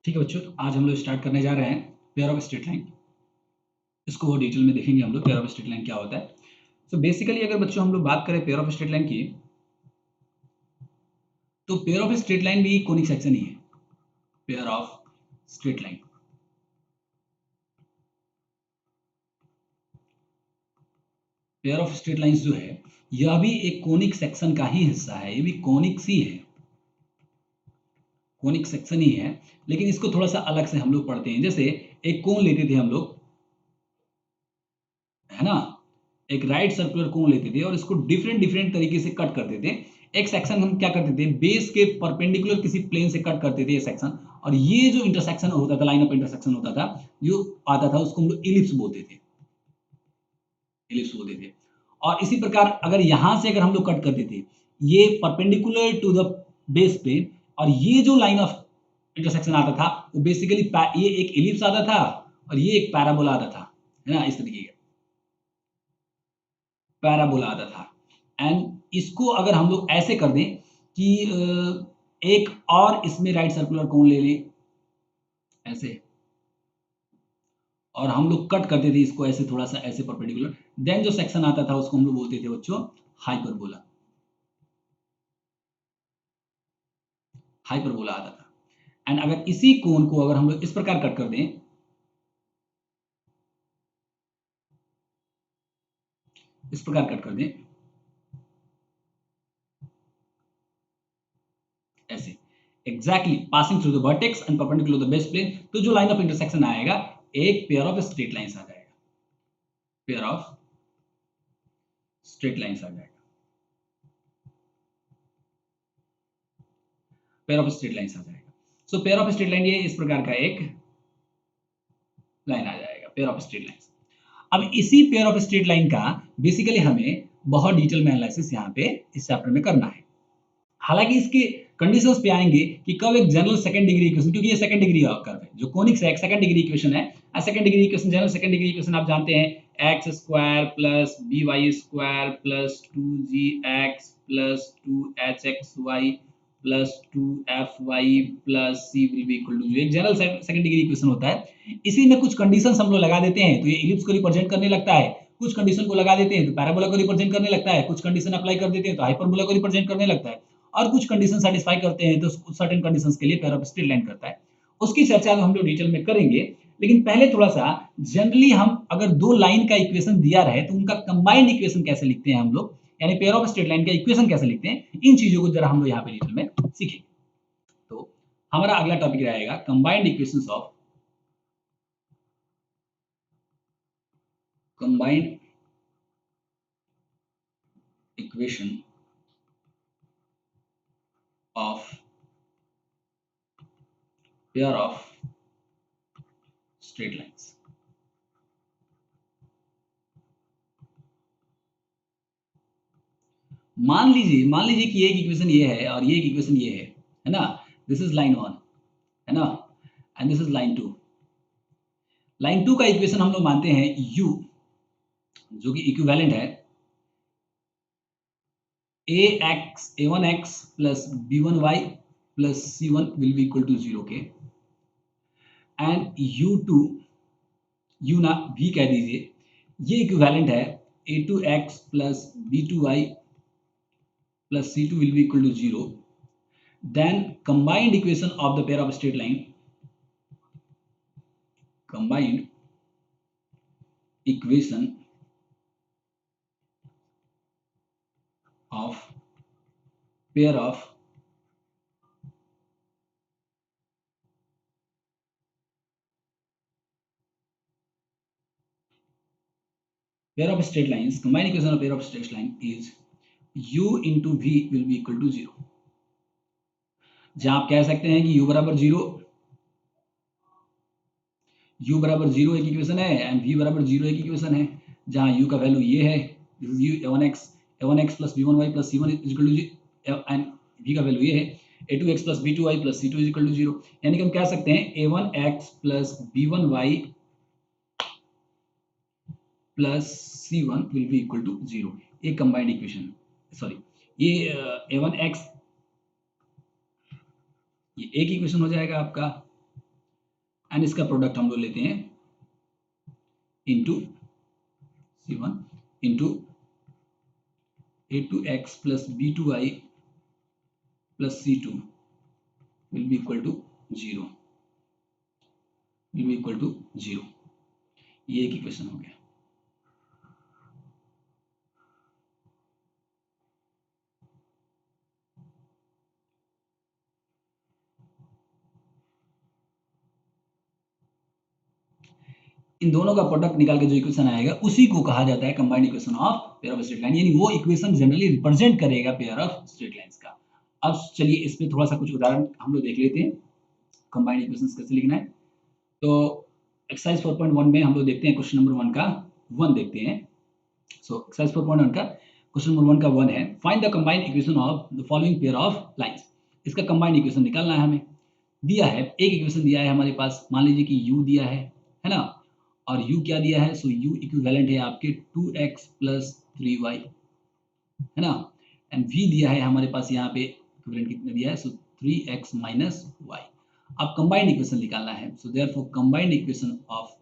ठीक है बच्चों, तो आज हम लोग स्टार्ट करने जा रहे हैं पेयर ऑफ स्ट्रेट लाइन। इसको वो डिटेल में देखेंगे हम लोग, पेयर ऑफ स्ट्रेट लाइन क्या होता है। सो बेसिकली अगर बच्चों हम लोग बात करें पेयर ऑफ स्ट्रेट लाइन की, तो पेयर ऑफ स्ट्रेट लाइन भी कोनिक सेक्शन ही है। Pair of straight line, pair of straight lines जो है यह भी एक कोनिक सेक्शन का ही हिस्सा है। ये भी कोनिक्स ही है, कोनिक सेक्शन ही है, लेकिन इसको थोड़ा सा अलग से हम लोग पढ़ते हैं। जैसे एक कोन लेते थे हम लोग, है ना, एक राइट सर्कुलर कोन लेते थे और इसको डिफरेंट डिफरेंट तरीके से कट करते थे। एक सेक्शन हम क्या करते थे, बेस के परपेंडिकुलर किसी प्लेन से कट करते थे ये सेक्शन, और ये जो इंटरसेक्शन होता था, लाइन ऑफ इंटरसेक्शन होता था, जो आता था उसको हम लोग इलिप्स बोलते थे, इलिप्स बोलते थे। और इसी प्रकार अगर यहां से अगर हम लोग कट करते थे ये परपेंडिकुलर टू द बेस पे, और ये जो लाइन ऑफ इंटरसेक्शन आता था वो बेसिकली ये एक इलिप्स आता था और ये एक पैराबोला आता था, है ना, इस तरीके का पैराबोला आता था। एंड इसको अगर हम लोग ऐसे कर दें कि एक और इसमें राइट सर्कुलर कोन ले लें ऐसे, और हम लोग कट करते थे इसको ऐसे थोड़ा सा ऐसे परपेंडिकुलर, देन जो सेक्शन आता था उसको हम लोग बोलते थे बच्चों हाइपरबोला। हाइपरबोला आता था। एंड अगर इसी कोन को अगर हम लोग इस प्रकार कट कर दें, इस प्रकार कट कर दें ऐसे, exactly passing through the vertex and perpendicular to the base plane, तो जो लाइन ऑफ इंटरसेक्शन आएगा एक पेयर ऑफ स्ट्रेट लाइंस आ जाएगा, पेयर ऑफ स्ट्रेट लाइंस आ जाएगा, पेयर ऑफ स्ट्रेट लाइंस आ जाएगा। So pair of straight line ये इस प्रकार का एक लाइन आ जाएगा, पेयर ऑफ स्ट्रेट लाइंस। अब इसी पेयर ऑफ स्ट्रेट लाइन का बेसिकली हमें बहुत डिटेल में एनालिसिस यहाँ पे इस चैप्टर में करना है। हालांकि इसके कंडीशंस पे आएंगे कि कब एक जनरल सेकंड डिग्री इक्वेशन, क्योंकि ये सेकंड डिग्री कर्व है, जो कोनिक्स है एक सेकंड डिग्री इक्वेशन है। Second degree equation, general second degree equation आप जानते हैं, x square plus b y square plus 2gx plus 2hxy plus 2fy plus c will be equal to 0। एक general second degree equation होता है। इसी में कुछ कंडीशंस हम लोग लगा देते हैं तो ये इलिप्स को रिप्रेजेंट करने लगता है, कुछ कंडीशन को लगा देते हैं तो पैराबोला को रिप्रेजेंट करने लगता है, कुछ कंडीशन अप्लाई कर देते हैं तो हाइपरबोला को रिप्रेजेंट करने लगता है, और कुछ कंडीशन सेटिस्फाई करते हैं तो सर्टेन कंडीशंस के लिए पेयर ऑफ स्ट्रेट लाइन करता है। उसकी चर्चा हम लोग डिटेल में करेंगे, लेकिन पहले थोड़ा सा जनरली हम अगर दो लाइन का इक्वेशन दिया रहे तो उनका कंबाइंड इक्वेशन कैसे लिखते हैं हम लोग, यानी पेयर ऑफ स्ट्रेट लाइन का इक्वेशन कैसे लिखते हैं, इन चीजों को जरा हम लोग यहाँ पे डिटेल में सीखेंगे। तो हमारा अगला टॉपिक रहेगा combined equations of, combined equation of pair of straight lines. मान लीजिए कि एक इक्वेशन ये है और ये एक इक्वेशन ये है ना, दिस इज लाइन 1, है ना, and this is line 2। Line 2 का इक्वेशन हम लोग मानते हैं u, जो कि इक्विवेलेंट है a1x plus b1y plus c1 will be equal to 0 के, एंड u2, u ना v कह दीजिए, ये इक्विवेलेंट है a2x plus b2y plus C2 will be equal to 0. Then combined equation of the pair of straight line, combined equation of pair of straight lines, combined equation of pair of straight line is u into v will be equal to 0। जहां आप कह सकते हैं कि u बराबर 0, u बराबर 0 एक equation है एंड v बराबर 0 एक इक्वेशन है, जहां u का वैल्यू ये है, this is u a1x plus b1y plus c1 is equal to 0, and v का वैल्यू ये है a2x plus b2y plus c2 is equal to 0। यानी कि हम कह सकते हैं a1x plus b1y plus c1 will be equal to 0। ये कंबाइंड इक्वेशन, सॉरी ये a1x, ये एक इक्वेशन हो जाएगा आपका, एंड इसका प्रोडक्ट हम लोग लेते हैं into C1 into A2x plus B2y plus C2 will be equal to 0, will be equal to 0। ये एक इक्वेशन हो गया। इन दोनों का प्रोडक्ट निकाल के जो इक्वेशन आएगा उसी को कहा जाता है combined equation of pair of straight line, यानी वो इक्वेशन जनरली रिप्रेजेंट करेगा पेयर ऑफ स्ट्रेट लाइंस का। अब चलिए इस पे थोड़ा सा कुछ उदाहरण हम लोग देख लेते हैं कंबाइंड इक्वेशंस कैसे लिखना है। तो एक्सरसाइज 4.1 में हम लोग देखते हैं क्वेश्चन नंबर 1 का 1 देखते हैं। सो एक्सरसाइज 4.1 का क्वेश्चन नंबर 1 का 1 है, find the combined equation of the following pair of lines. इसका कंबाइंड इक्वेशन निकालना है हमें। दिया है एक इक्वेशन दिया है हमारे पास, मान लीजिए कि u दिया है ना, और u क्या दिया है, सो u इक्विवेलेंट है आपके 2x प्लस 3y, है ना, एंड v दिया है हमारे पास यहाँ पे इक्विवेलेंट कितना दिया है, सो 3x माइनस y। अब कंबाइंड इक्वेशन निकालना है, so therefore combined equation of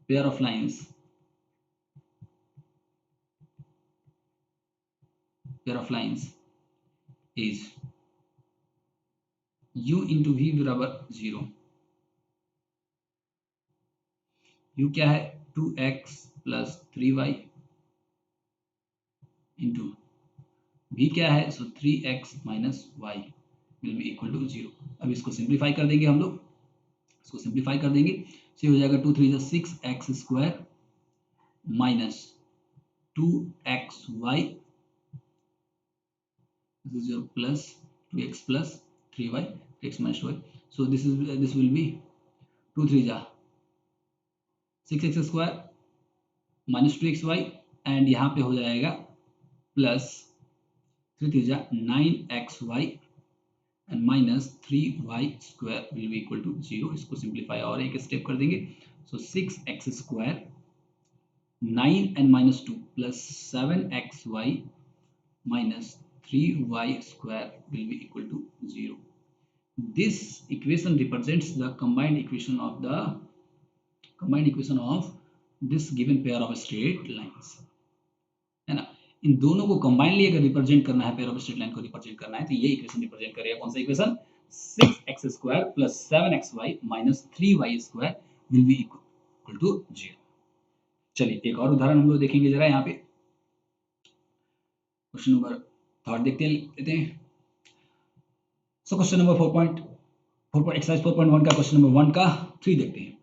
pair of lines is u into v बराबर 0। u क्या है 2x plus 3y into v क्या है, so 3x minus y will be equal to 0। अब इसको सिंप्लीफाई कर देंगे हम लोग, इसको सिंप्लीफाई कर देंगे, तो हो जाएगा 2 3 6x square minus 2xy this is your plus 2x plus 3y, x minus y, so this will be 2 3 जा 6x square minus 2xy and यहाँ पे हो जाएगा प्लस 3 3 जा 9xy and minus 3y square will be equal to 0। इसको simplify और एक step कर देंगे, so 6x square 9 and minus 2 plus 7xy minus 3y square will be equal to 0. This equation represents the combined equation of this given pair of straight lines, है ना। इन दोनों को combinedly अगर रिप्रेजेंट करना है, पेयर ऑफ स्ट्रेट लाइन को represent करना है, तो ये इक्वेशन रिप्रेजेंट करेगा कौन सा equation, 6x square plus 7xy minus 3y square will be equal to 0। चलिए एक और उदाहरण हम लोग देखेंगे जरा यहाँ पे, क्वेश्चन नंबर थर्ड देखते हैं। सो क्वेश्चन नंबर 4.4 एक्सरसाइज 4.1 का क्वेश्चन नंबर 1 का 3 देखते हैं।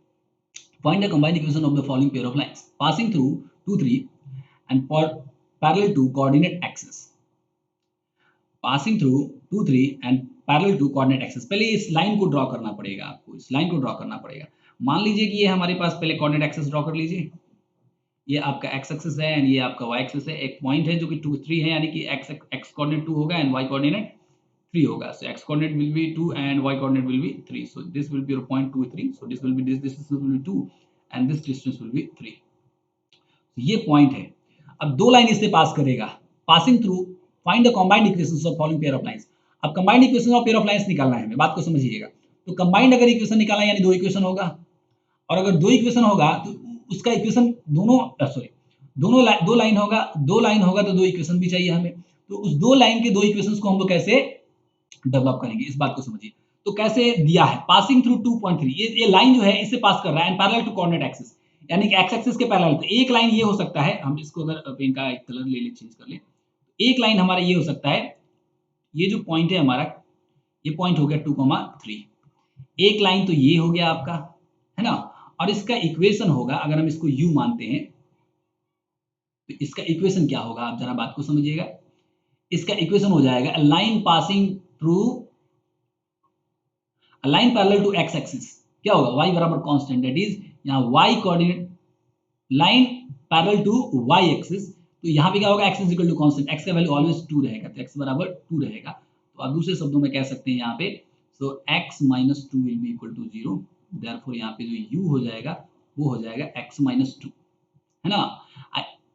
Find the combined equation of the following pair of lines passing through 2 3 and parallel to coordinate axis. Passing through 2 3 and parallel to coordinate axis. पहले इस line को draw करना पड़ेगा आपको, इस लाइन को ड्रॉ करना पड़ेगा। मान लीजिए कि ये हमारे पास, पहले कोऑर्डिनेट एक्सिस ड्रॉ कर लीजिए, ये आपका x एक्सिस है एंड ये आपका y एक्सिस है। एक पॉइंट है जो कि 2 3 है, यानी कि x कोऑर्डिनेट 2 होगा एंड y कोऑर्डिनेट 3 होगा। सो x coordinate will be 2 and y coordinate will be 3। So this will be your point 2 3। So this will be this will be 2 and this distance will be 3। ये point है। अब दो line इससे pass करेगा, passing through find the combined equations of following pair of lines. अब combined equation of pair of lines निकालना है हमें, बात को समझिएगा। तो कंबाइंड अगर इक्वेशन निकालना है यानी दो इक्वेशन होगा, और अगर दो इक्वेशन होगा तो उसका इक्वेशन दो लाइन होगा, तो दो इक्वेशन भी चाहिए हमें। तो उस दो लाइन के दो इक्वेशंस को हम लोग कैसे डेवलप करेंगे, इस बात को समझिए। तो कैसे दिया है, पासिंग थ्रू 2.3, ये लाइन जो है इससे पास कर रहा है and parallel to coordinate axis, यानी कि एक्स एक्सिस के पैरेलल। तो एक लाइन ये हो सकता है, हम इसको अगर पेन का एक कलर ले ले, चेंज कर ले, एक लाइन हमारा ये हो सकता है, ये जो पॉइंट है हमारा, ये पॉइंट हो गया 2,3। एक लाइन तो ये हो गया आपका, है ना, और इसका इक्वेशन होगा, अगर हम इसको u मानते हैं तो इसका इक्वेशन क्या होगा, आप जरा बात को समझिएगा। इसका इक्वेशन हो जाएगा line passing through line parallel to x axis. क्या होगा, y बराबर कांस्टेंट, दैट इज यहां y coordinate line parallel to y axis. तो यहां पे क्या होगा, x is equal to constant, x का वैल्यू ऑलवेज 2 रहेगा, तो x बराबर 2 रहेगा। तो आप दूसरे शब्दों में कह सकते हैं यहां पे, so x minus 2 will be equal to 0। Therefore यहां पे जो u हो जाएगा वो हो जाएगा x माइनस 2, है ना।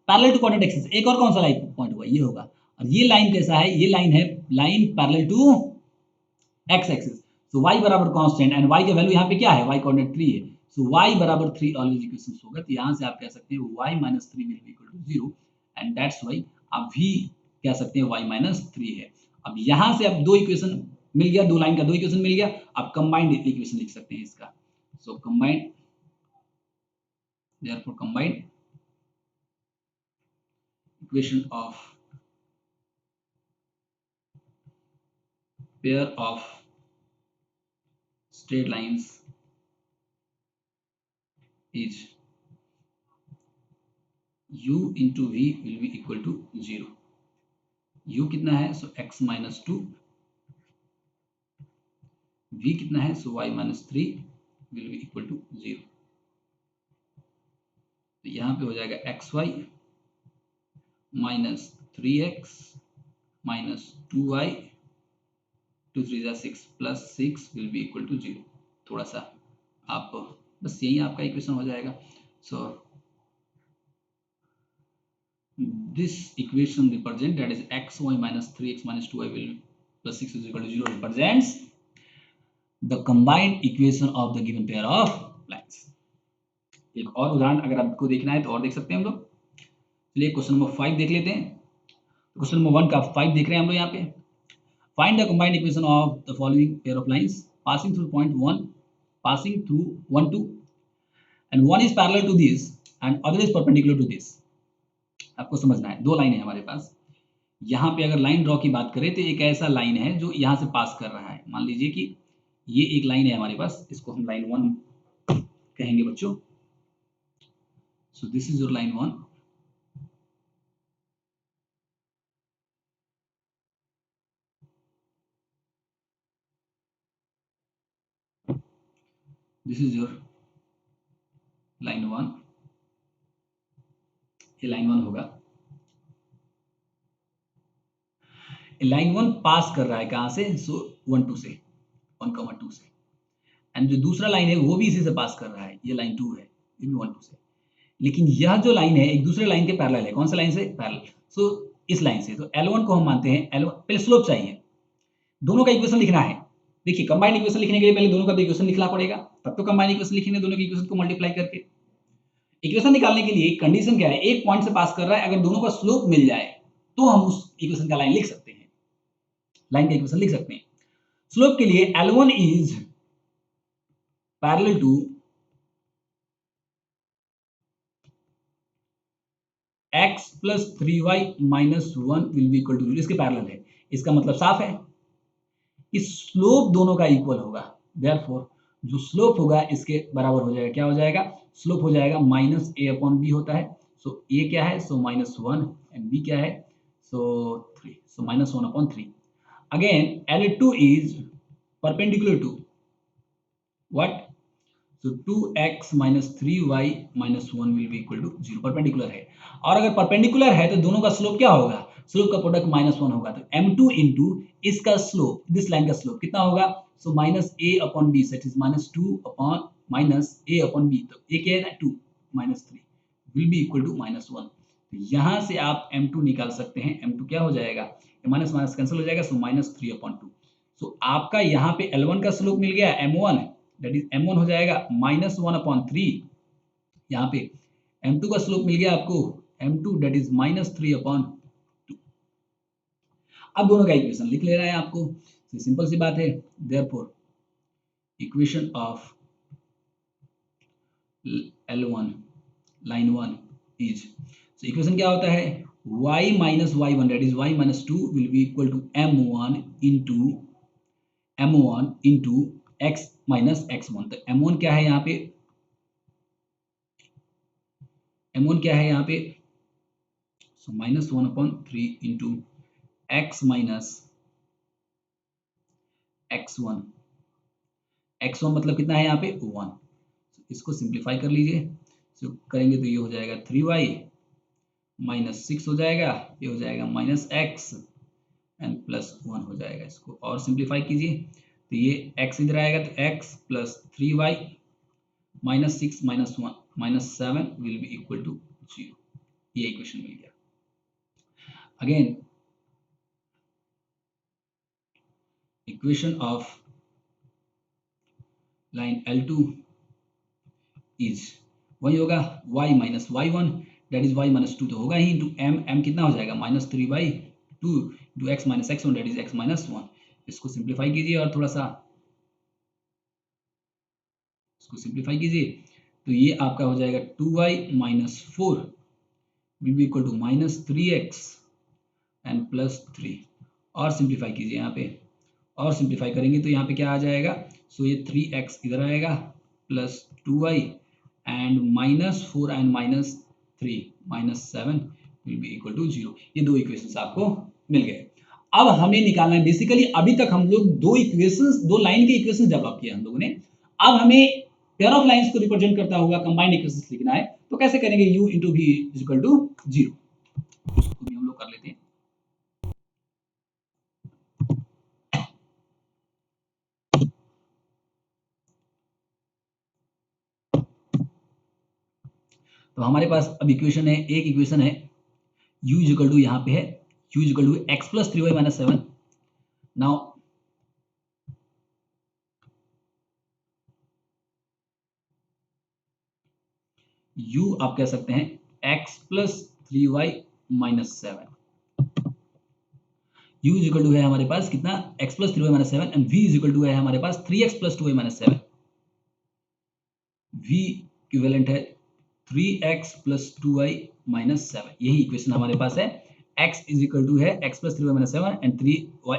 Parallel to coordinate axis. एक और कौन सा लाइन पॉइंट होगा, ये होगा। और ये लाइन कैसा है, ये लाइन है line parallel to x axis. So y बराबर कांस्टेंट एंड y का वैल्यू यहाँ पे क्या है, y कोऑर्डिनेट 3 है। सो y बराबर 3 ऑलवेज इक्वेशन होगा। तो यहाँ से आप कह सकते हैं y minus 3 will be equal to 0 and that's why आप भी कह सकते हैं y माइनस 3 है। अब यहाँ से अब दो इक्वेशन मिल गया, दो लाइन का दो इक्वेशन मिल गया। आप कंबाइंड इक्वेशन लिख सकते हैं इसका। सो combined, therefore combined equation of pair of straight lines is u into v will be equal to 0। u कितना है, सो x माइनस 2, v कितना है, so y minus 3 will be equal to 0। तो यहाँ पे हो जाएगा x Y minus 3x minus 2y, 2 3 जा 6 plus 6 will be equal to 0। थोड़ा सा आप बस यही आपका इक्वेशन हो जाएगा। सो this equation represent, that is xy minus 3x minus 2y will plus 6 is equal to 0 represents the combined equation of the given pair of lines। एक और उदाहरण अगर आपको देखना है तो और देख सकते हैं हम लोग। चलिए क्वेश्चन नंबर 5 देख लेते हैं। क्वेश्चन नंबर 1 का 5 देख रहे हैं हम लोग यहाँ पे। Find the combined equation of the following pair of lines passing through point 1, passing through 1 2 and one is parallel to this and other is perpendicular to this। आपको समझना है, दो लाइन है हमारे पास। यहाँ पे अगर लाइन ड्रॉ की बात करें तो एक ऐसा लाइन है जो यहाँ से पास कर रहा है। मान लीजिए कि ये एक लाइन है हमारे पास, इसको हम लाइन 1 कहेंगे बच्चों। So this is your line 1। This is your line 1। ये लाइन 1 होगा। लाइन 1 पास कर रहा है कहाँ से, सो 1 2 से, 1 2 से। एंड जो दूसरा लाइन है वो भी इसी से पास कर रहा है, ये लाइन 2 है, ये भी 1 2 से। लेकिन यह जो लाइन है एक दूसरे लाइन के पैरेलल है। कौन सा लाइन से, पैरेलल। सो इस लाइन से तो L1 को हम मानते हैं L1, पहले स्लोप चाहिए, दोनों का इक्वेशन लिखना है। देखिए कंबाइंड इक्वेशन लिखने के लिए पहले दोनों का इक्वेशन लिखना पड़ेगा, तब तो कंबाइंड इक्वेशन लिखेंगे दोनों के इक्वेशन को मल्टीप्लाई करके। इक्वेशन निकालने के लिए कंडीशन क्या है, एक पॉइंट से पास कर रहा है, अगर दोनों का स्लोप मिल जाए तो हम उस इक्वेशन का लाइन लिख सकते हैं, लाइन का इक्वेशन लिख सकते हैं। स्लोप के लिए L1 is parallel to x plus 3y minus 1 will be equal to 0। इसके पैरेलल है, इसका मतलब साफ है इस स्लोप दोनों का इक्वल होगा। देयरफॉर जो स्लोप होगा इसके बराबर हो जाएगा, क्या हो जाएगा, स्लोप हो जाएगा माइनस a अपॉन b होता है। सो a क्या है, सो माइनस 1 एंड b क्या है, so 3, so minus 1 upon 3। Again L2 is perpendicular to what, so 2x minus 3y minus 1 will be equal to 0। Perpendicular है, और अगर परपेंडिकुलर है तो दोनों का स्लोप क्या होगा, स्लोप का प्रोडक्ट माइनस 1 होगा। तो m2 इंटू इसका स्लोप, दिस लाइन का स्लोप कितना होगा, so minus a upon b, set is minus 2 upon minus a upon b। तो a क्या है ना, 2 minus 3 will be equal to minus 1। तो यहाँ से आप m2 निकाल सकते हैं। m2 क्या हो जाएगा, माइनस माइनस कैंसिल हो जाएगा, सो माइनस 3 अपॉन 2। सो आपका यहाँ पे L1 का स्लोप मिल गया m1, दैट इज m1 हो जाएगा माइनस 1 अपॉन 3। यहाँ पे m2 का स्लोप मिल गया आपको m2, that is minus 3 upon 2। अब दोनों का इक्वेशन लिख ले रहा है आपको, सिंपल सी बात है। Therefore equation of L1 line 1 is, so equation क्या होता है, y minus y1 that is y minus 2 will be equal to m1 into x minus x1। तो m1 क्या है यहाँ पे, m1 क्या है यहाँ पे, सो minus 1 upon 3 into x minus x1। x1 मतलब कितना है यहाँ पे, 1। इसको सिंप्लीफाई कर लीजिए, सो करेंगे तो ये हो जाएगा 3y माइनस 6 हो जाएगा, ये हो जाएगा माइनस x एंड प्लस 1 हो जाएगा। इसको और सिंप्लीफाई कीजिए तो ये x इधर आएगा, तो x plus 3y minus 6 minus 1 minus 7 will be equal to 0। ये इक्वेशन मिल गया। Again equation of line L2 is वही होगा y minus y1 that is y minus 2 तो होगा ही इंटू m कितना हो जाएगा -3/2 into x minus x1 that is x minus 1। इसको सिंप्लीफाई कीजिए और थोड़ा सा इसको सिंप्लीफाई कीजिए तो ये आपका हो जाएगा 2y minus 4 will be equal to -3x and plus 3 और सिंप्लीफाई कीजिए यहाँ पे और सिंप्लीफाई करेंगे तो यहाँ पे क्या आ जाएगा। सो ये 3x इधर आएगा plus 2y and -4 and -3 -7 will be equal to 0। ये दो इक्वेशंस आपको मिल गए। अब हमें निकालना है बेसिकली अभी तक हम लोग दो लाइन के इक्वेशंस डेवलप किए हम लोगों ने। अब हमें पेयर ऑफ लाइंस को रिप्रेजेंट करता हुआ कंबाइंड इक्वेशंस लिखना है तो कैसे करेंगे u into v is equal to 0। उसको भी हम लोग कर लेते हैं। तो हमारे पास अब इक्वेशन है, एक इक्वेशन है u इज इक्वल टू यहाँ पे है u is equal to x plus 3y minus 7। Now u आप कह सकते हैं x plus 3y minus 7। u is equal to है हमारे पास कितना x plus 3y minus 7 and v is equal to है हमारे पास 3x plus 2y minus 7। v equivalent है 3x प्लस 2y माइनस 7। यही इक्वेशन हमारे पास है। x इज इक्वल टू है x plus 3y minus 7 and 3y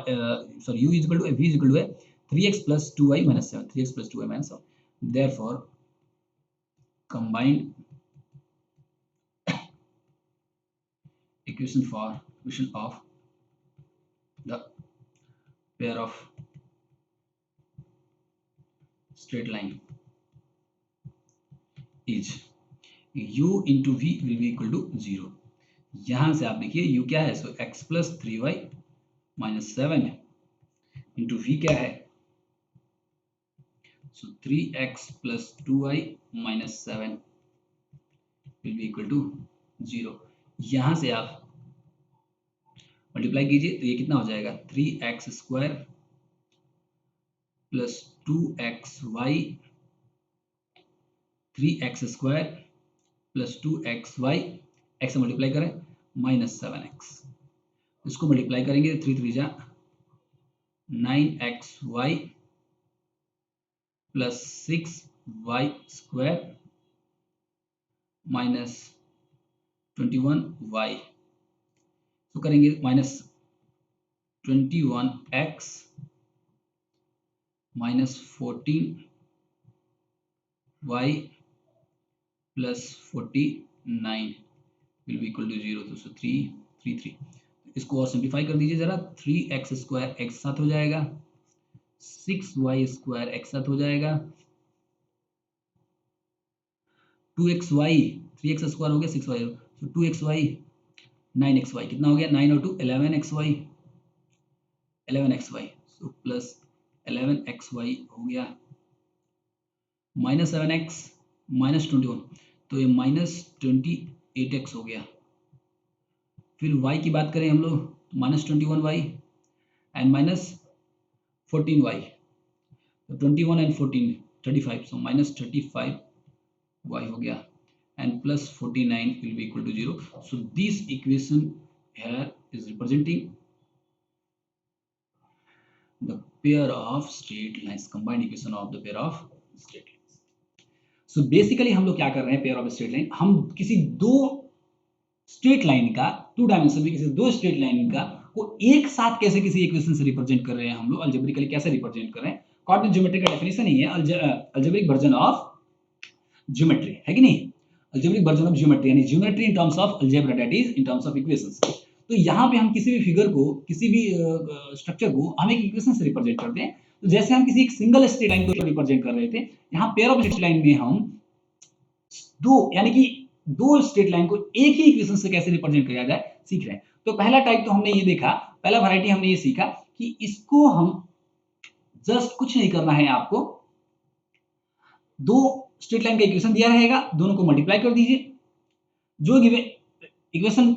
sorry u is equal to v is equal to है 3x plus 2y minus 7 3x plus 2y minus 7। Therefore combined equation of the pair of straight line is u into v will be equal to 0। यहां से आप देखिए u क्या है, सो x plus 3y minus 7 है into v क्या है, so 3x plus 2y minus 7 will be equal to 0। यहां से आप मल्टीप्लाई कीजिए तो ये कितना हो जाएगा 3x square plus 2xy 3x square plus 2xy x से मल्टीप्लाई करें माइनस 7x। इसको मल्टीप्लाई करेंगे 3 3 जा 9xy plus 6y square minus 21y। तो करेंगे minus 21x minus 14y plus 49 will be equal to 0। तो 3 3 3 इसको और सिंप्लीफाई कर दीजिए जरा। 3x स्क्वायर x साथ हो जाएगा 6y स्क्वायर x साथ हो जाएगा 2xy 3x स्क्वायर हो गया 6y तो 2xy 9xy कितना हो गया 9 और 2 11xy 11xy so plus 11xy हो गया माइनस 7x माइनस 21 तो ये माइनस 28x हो गया। फिर y की बात करें हम लोग minus 21y and minus 14y तो 21 एंड 14 35 सो माइनस 35y हो गया and plus 49 will be equal to 0. So this equation here is representing the pair of straight lines, combined equation of the pair of straight lines. So basically हम लोग क्या कर रहे हैं pair of straight line, हम किसी दो straight line का टू डायमेंशन में किसी दो straight line का को एक साथ कैसे किसी इक्वेशन से रिप्रेजेंट कर रहे हैं हम लोग अल्जेब्रिकली कैसे रिप्रेजेंट कर रहे हैं। कोऑर्डिनेट ज्योमेट्री का डेफिनेशन ही है अल्जेब्रिक वर्जन ऑफ ज्योमेट्री है कि नहीं, algebraic version of geometry यानी geometry in terms of algebra that is in terms of equations। तो यहाँ पे हम किसी भी फिगर को किसी भी स्ट्रक्चर को हम एक इक्वेशन से रिप्रेजेंट करते हैं। तो जैसे हम किसी एक सिंगल स्ट्रेट लाइन को रिप्रेजेंट कर रहे थे, यहाँ पेयर ऑफ स्ट्रेट लाइन में हम दो यानी कि दो स्ट्रेट लाइन को एक ही इक्वेशन से कैसे रिप्रेजेंट किया जाए सीख रहे हैं। तो पहला टाइप तो हमने ये देखा, पहला वैरायटी हमने ये सीखा कि इसको हम जस्ट कुछ नहीं करना है, आपको दो स्ट्रेट लाइन का इक्वेशन दिया रहेगा, दोनों को मल्टीप्लाई कर दीजिए, जो गिवन इक्वेशन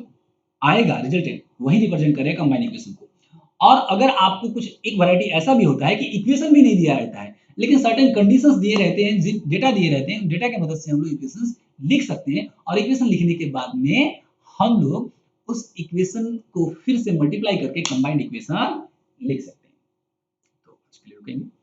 आएगा रिजल्टेंट वही रिप्रेजेंट करेगा कंबाइंड इक्वेशन को। और अगर आपको कुछ एक वैरायटी ऐसा भी होता है कि इक्वेशन भी नहीं दिया रहता है, लेकिन सर्टेन कंडीशंस दिए रहते हैं, डेटा दिए रहते हैं, डेटा की मदद से हम लोग इक्वेशंस लिख सकते हैं और इक्वेशन लिखने के बाद में हम लोग उस इक्वेशन को फिर से मल्टीप्लाई करके कंबाइंड इक्वेशन लिख सकते हैं। तो आज के लिए रुकेंगे।